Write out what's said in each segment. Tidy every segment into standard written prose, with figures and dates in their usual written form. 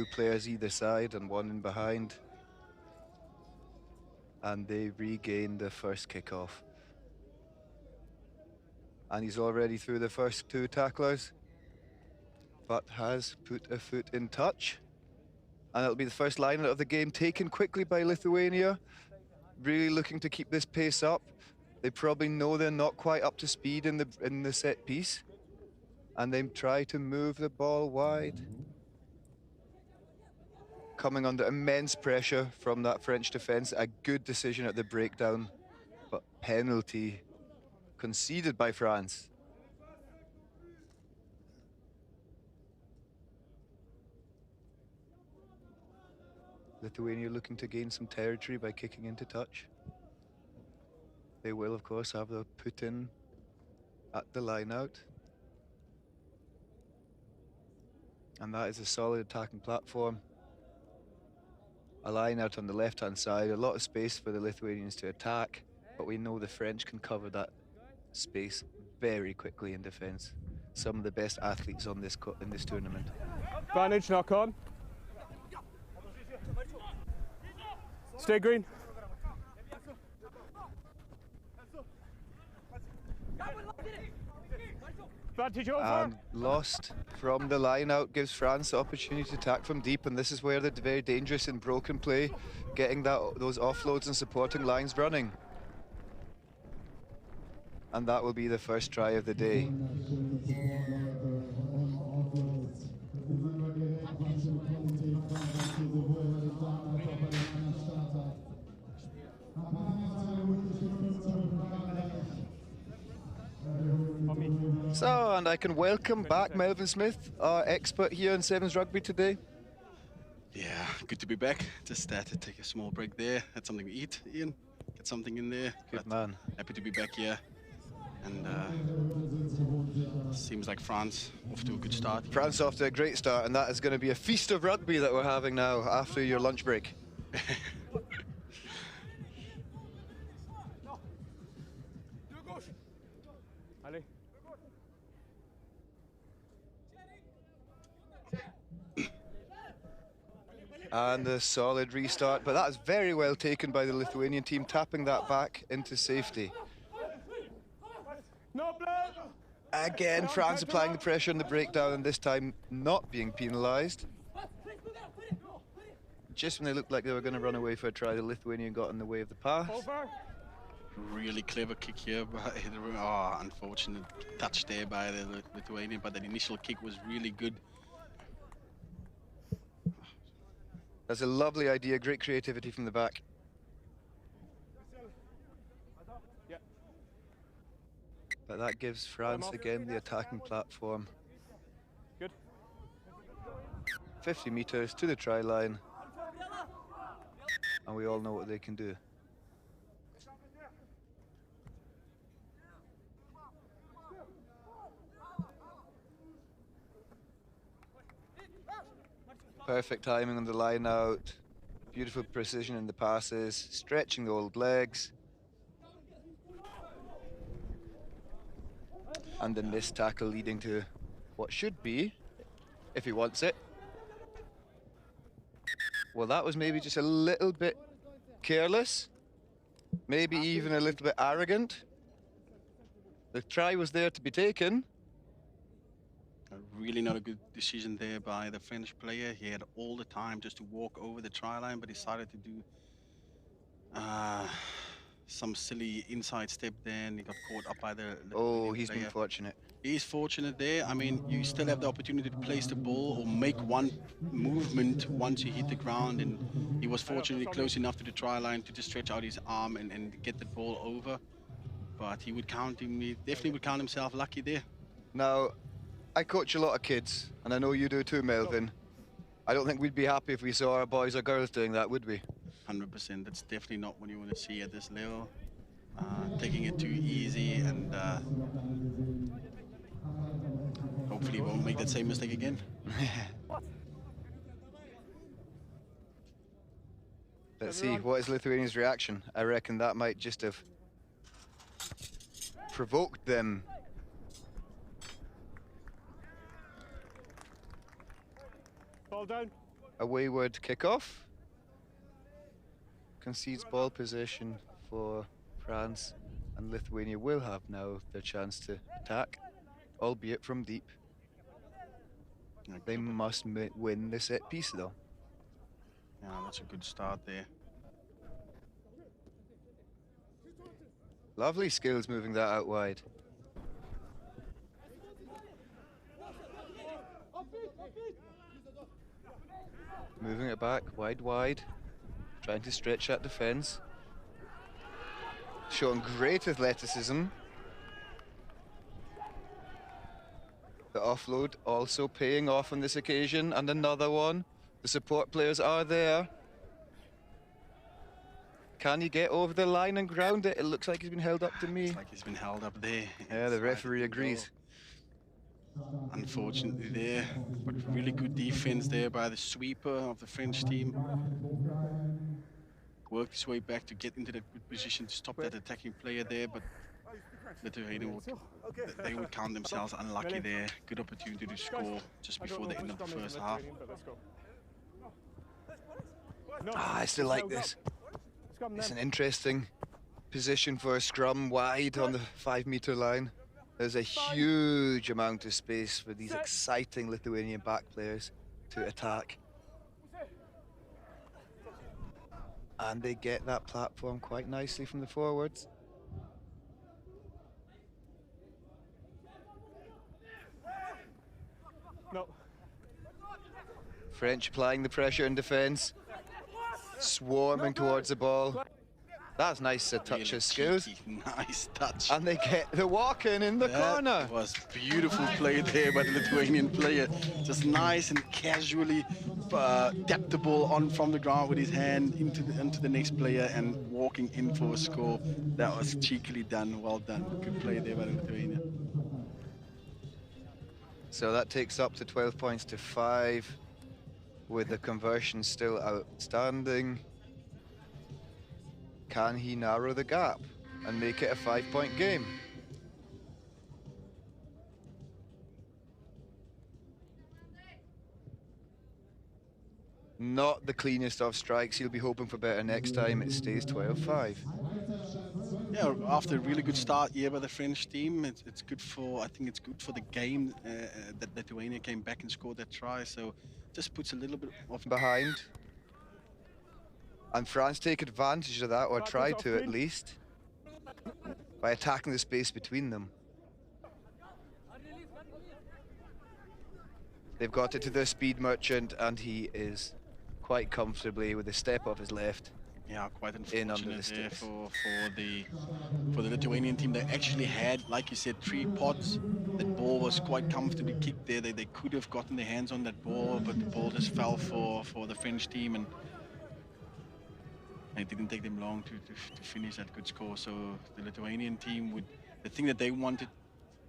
2 players either side and 1 in behind. And they regain the first kickoff. And he's already through the first 2 tacklers, but has put a foot in touch. And it'll be the first line out of the game taken quickly by Lithuania. Really looking to keep this pace up. They probably know they're not quite up to speed in the set piece. And they try to move the ball wide. Coming under immense pressure from that French defense. A good decision at the breakdown, but penalty conceded by France. Lithuania looking to gain some territory by kicking into touch. They will, of course, have the put in at the line out. And that is a solid attacking platform. A line out on the left-hand side, a lot of space for the Lithuanians to attack, but we know the French can cover that space very quickly in defence. Some of the best athletes on this in this tournament. Advantage, knock on. Stay green. Advantage over. And lost from the line out gives France the opportunity to attack from deep, and this is where they're very dangerous in broken play, getting those offloads and supporting lines running. And that will be the first try of the day. So, and I can welcome back Melvin Smith, our expert here in Sevens Rugby today. Yeah, good to be back. Just had to take a small break there. Had something to eat, Ian. Get something in there. Good man. Happy to be back here. And seems like France off to a good start. France off to a great start, and that is going to be a feast of rugby that we're having now after your lunch break. And a solid restart, but that is very well taken by the Lithuanian team, tapping that back into safety. Again, France applying the pressure on the breakdown, and this time not being penalised. Just when they looked like they were going to run away for a try, the Lithuanian got in the way of the pass. Really clever kick here, but unfortunate touch there by the Lithuanian, but that initial kick was really good. That's a lovely idea, great creativity from the back. But that gives France again the attacking platform. Good. 50 metres to the try line. And we all know what they can do. Perfect timing on the line out. Beautiful precision in the passes, stretching the old legs. And the missed tackle leading to what should be, if he wants it. Well, that was maybe just a little bit careless, maybe even a little bit arrogant. The try was there to be taken. Really not a good decision there by the French player. He had all the time just to walk over the try line, but decided to do some silly inside step there, and he got caught up by the he's been fortunate. He's fortunate there. I mean, you still have the opportunity to place the ball or make one movement once you hit the ground, and he was fortunately close enough to the try line to just stretch out his arm and get the ball over. But he definitely would count himself lucky there. Now, I coach a lot of kids, and I know you do too, Melvin. I don't think we'd be happy if we saw our boys or girls doing that, would we? 100%. That's definitely not what you want to see at this level. Taking it too easy, and hopefully we won't make that same mistake again. Let's see, what is Lithuania's reaction? I reckon that might just have provoked them. Ball down. a wayward kickoff. Concedes ball possession for France, and Lithuania will have now their chance to attack, albeit from deep. They must win the set piece though. Yeah, that's a good start there. Lovely skills moving that out wide. Moving it back, wide, trying to stretch that defense. Showing great athleticism. The offload also paying off on this occasion, and another one. The support players are there. Can he get over the line and ground it? It looks like he's been held up to me. It's like he's been held up there. Yeah, the referee agrees. Unfortunately there, but really good defense there by the sweeper of the French team. Worked his way back to get into that good position to stop that attacking player there, but Lithuania they would count themselves unlucky there. Good opportunity to score just before the end of the first half. I still like this. It's an interesting position for a scrum wide on the 5-meter line. There's a huge amount of space for these exciting Lithuanian back players to attack. And they get that platform quite nicely from the forwards. No. French applying the pressure in defence. Swarming towards the ball. That's nice to touch his skills. Nice touch. And they get the walk-in in the corner. It was beautiful play there by the Lithuanian player. Just nice and casually tapped the ball on from the ground with his hand into the next player and walking in for a score. That was cheekily done. Well done. Good play there by the Lithuania. So that takes up to 12 points to 5, with the conversion still outstanding. Can he narrow the gap and make it a 5-point game? Not the cleanest of strikes. He'll be hoping for better next time. It stays 12-5. Yeah, after a really good start here by the French team, it's good for, I think it's good for the game that Lithuania came back and scored that try. So just puts a little bit of Behind. And France take advantage of that, or try to at least, by attacking the space between them. They've got it to their speed merchant, and he is quite comfortably with a step off his left. Yeah, quite in under unfortunate the there sticks. for the Lithuanian team. They actually had, like you said, 3 pods. That ball was quite comfortably kicked there. They could have gotten their hands on that ball, but the ball just fell for the French team, and it didn't take them long to finish that good score. So the Lithuanian team would, the thing that they wanted,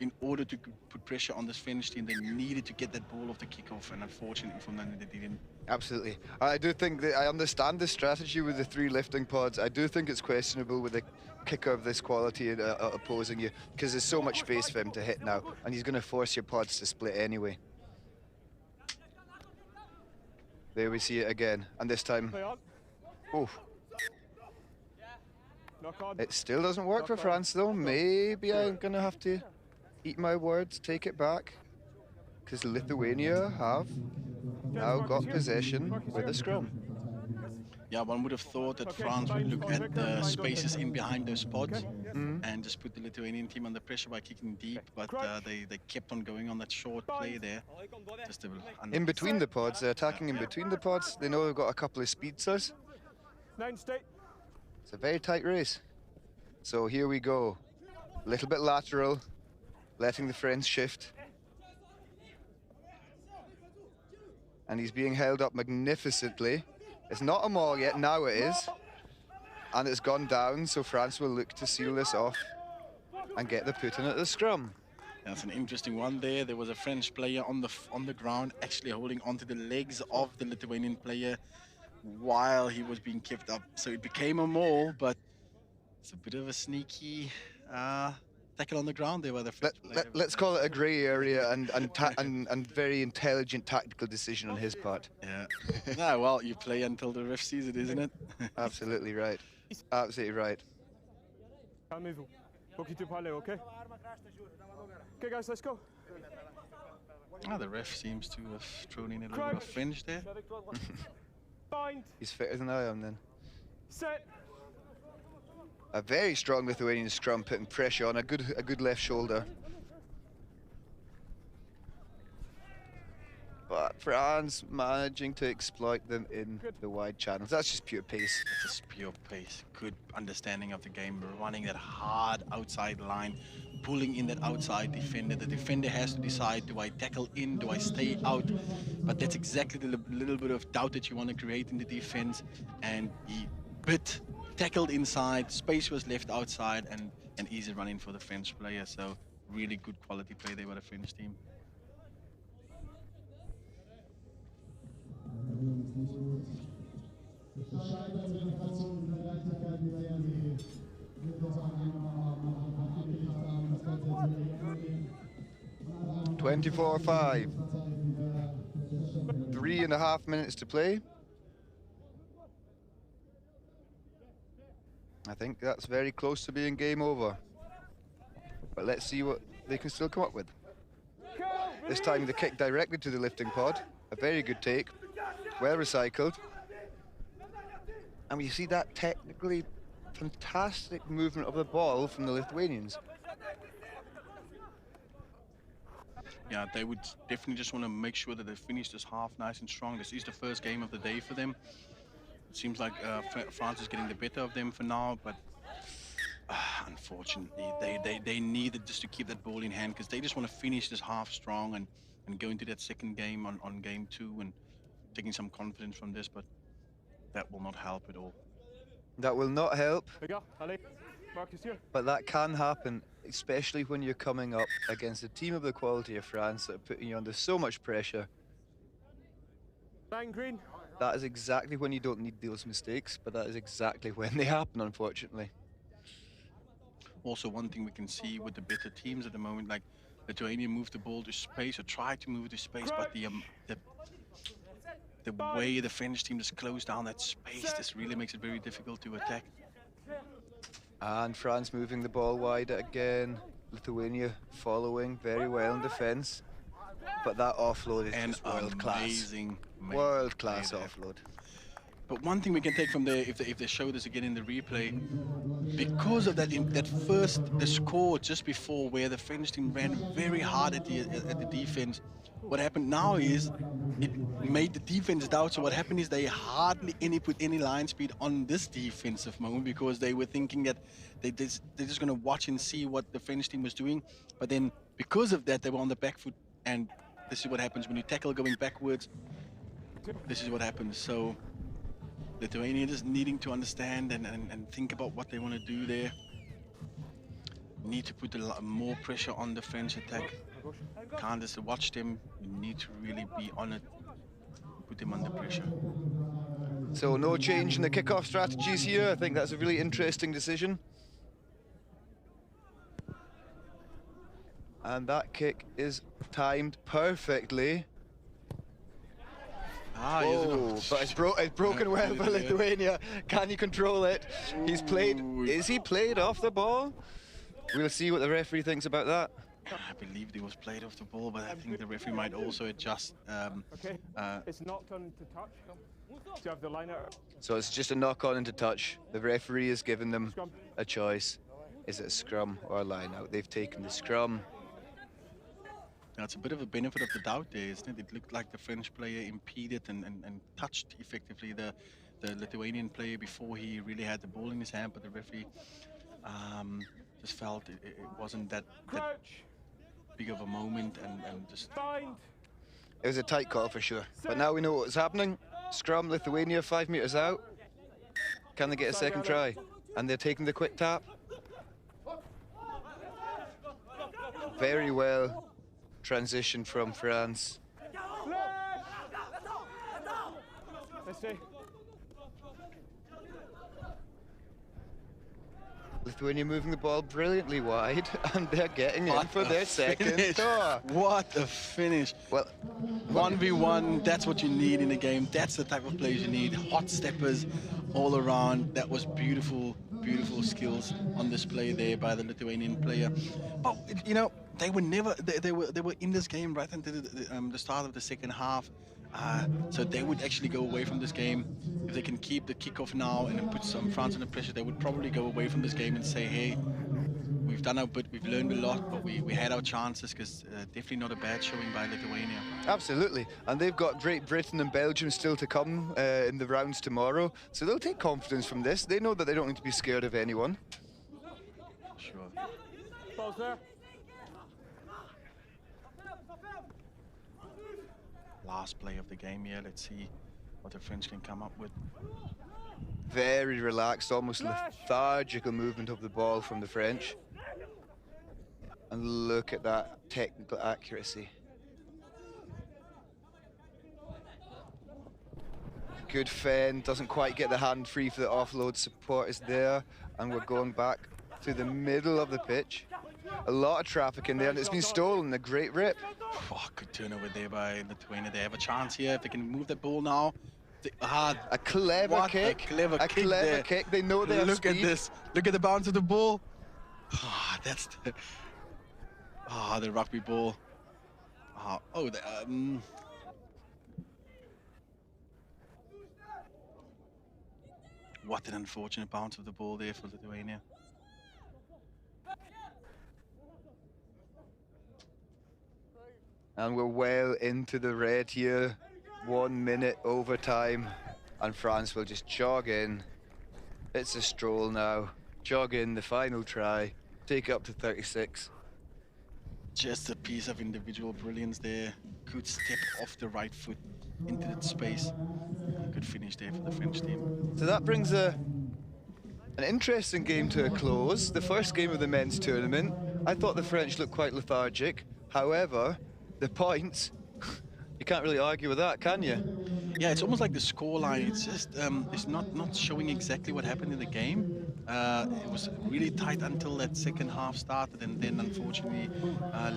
in order to put pressure on this French team, they needed to get that ball off the kickoff, and unfortunately from them they didn't. Absolutely. I do think that I understand the strategy with the 3 lifting pods. I do think it's questionable with a kicker of this quality opposing you, because there's so much space for him to hit now, and he's going to force your pods to split anyway. There we see it again, and this time, oh, it still doesn't work for France though. Maybe I'm going to have to eat my words, take it back, because Lithuania have now got possession with a scrum. Yeah, one would have thought that France would look at the spaces in behind those pods and just put the Lithuanian team under pressure by kicking deep, but they kept on going on that short play there. Just in between the pods, they're attacking in between the pods. They know they've got a couple of speedsters. It's a very tight race. So here we go. A little bit lateral, letting the French shift. And he's being held up magnificently. It's not a maul yet, now it is. And it's gone down, so France will look to seal this off and get the put in at the scrum. That's an interesting one there. There was a French player on the ground actually holding onto the legs of the Lithuanian player while he was being kept up. So it became a maul, but it's a bit of a sneaky tackle on the ground there by the French player. Let's call it a grey area and very intelligent tactical decision on his part. Yeah. Yeah, well, you play until the ref sees it, isn't it? Absolutely right. Absolutely right. Calmez-vous. Faut qu'il te parle, okay? Okay, guys, let's go. The ref seems to have thrown in a little bit of French there. Bind. He's fitter than I am then. Set. A very strong Lithuanian scrum, putting pressure on a good left shoulder. But France managing to exploit them in the wide channels. That's just pure pace. It's just pure pace. Good understanding of the game. Running that hard outside line, pulling in that outside defender. The defender has to decide, do I tackle in, do I stay out? But that's exactly the little bit of doubt that you want to create in the defense. And he tackled inside, space was left outside, and an easy run in for the French player. So really good quality play there by the French team. (24-5). 3.5 minutes to play. I think that's very close to being game over. But let's see what they can still come up with. This time the kick directly to the lifting pod. A very good take. Well recycled. And we see that technically fantastic movement of the ball from the Lithuanians. Yeah, they would definitely just want to make sure that they finish this half nice and strong. This is the first game of the day for them. It seems like France is getting the better of them for now, but unfortunately, they needed just to keep that ball in hand, because they just want to finish this half strong and go into that second game on game 2 and taking some confidence from this, but that will not help at all. That will not help. Allez, Marcus here. But that can happen, especially when you're coming up against a team of the quality of France that are putting you under so much pressure. Line green. That is exactly when you don't need those mistakes, but that is exactly when they happen, unfortunately. Also, one thing we can see with the better teams at the moment, like Lithuania moved the ball to space or tried to move it to space, but the way the French team just closed down that space, this really makes it very difficult to attack. And France moving the ball wide again. Lithuania following very well in defence. But that offload is just world class. Amazing World class offload. But one thing we can take from there, if they show this again in the replay, because of that, the score just before, where the French team ran very hard at the defense, what happened now is it made the defense doubt. So what happened is they hardly put any line speed on this defensive moment, because they were thinking that they're just going to watch and see what the French team was doing. But then because of that, they were on the back foot, and this is what happens when you tackle going backwards. This is what happens. So Lithuania just needing to understand and think about what they want to do there. Need to put more pressure on the French attack. Can't just watch them. You need to really be on it. Put them under pressure. So no change in the kickoff strategies here. I think that's a really interesting decision. And that kick is timed perfectly. Oh, but it's broken well for Lithuania. Can he control it? He's played. Is he played off the ball? We'll see what the referee thinks about that. I believe he was played off the ball, but I think the referee might also adjust. Okay, it's knocked on to touch. Do you have the liner? So it's just a knock on into touch. The referee has given them a choice. Is it a scrum or a line out? They've taken the scrum. That's a bit of a benefit of the doubt there, isn't it? It looked like the French player impeded and touched effectively the Lithuanian player before he really had the ball in his hand, but the referee just felt it wasn't that big of a moment and just... It was a tight call for sure. But now we know what's happening. Scrum, Lithuania 5 meters out. Can they get a second try? And they're taking the quick tap. Very well transition from France. Lithuania moving the ball brilliantly wide, and they're getting in What for a their second finish. tour. What a finish. Well, 1v1, that's what you need in a game. That's the type of players you need. Hot steppers all around. That was beautiful, beautiful skills on display there by the Lithuanian player. But you know, they were never. They were in this game right until the start of the second half. So they would actually go away from this game if they can keep the kickoff now and then put some France under pressure. They would probably go away from this game and say, hey, we've done our bit, we've learned a lot, but we had our chances, because definitely not a bad showing by Lithuania. absolutely. And they've got Great Britain and Belgium still to come in the rounds tomorrow. So they'll take confidence from this. They know that they don't need to be scared of anyone. Sure. Pause there. Last play of the game here. Let's see what the French can come up with. Very relaxed, almost lethargical movement of the ball from the French. And look at that technical accuracy. Good fend, doesn't quite get the hand free for the offload. Support is there, and we're going back to the middle of the pitch. A lot of traffic in there, and it's been stolen. A great rip. Oh, good turnover there by Lithuania. They have a chance here if they can move the ball now. A clever kick. A clever kick there. kick. They know they have Look speed. at this. Look at the bounce of the ball. That's the rugby ball. What an unfortunate bounce of the ball there for Lithuania. And we're well into the red here. 1 minute overtime, and France will just jog in. It's a stroll now. Jog in the final try. Take it up to 36. Just a piece of individual brilliance there. Good step off the right foot into that space. Good finish there for the French team. So that brings an interesting game to a close. The first game of the men's tournament. I thought the French looked quite lethargic. However, the points, you can't really argue with that, can you? Yeah, it's almost like the scoreline. It's just it's not showing exactly what happened in the game. It was really tight until that second half started, and then unfortunately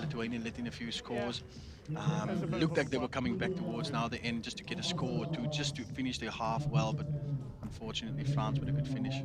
Lithuania let in a few scores. Looked like they were coming back towards now the end just to get a score or two, just to finish their half well, but unfortunately France with a good finish.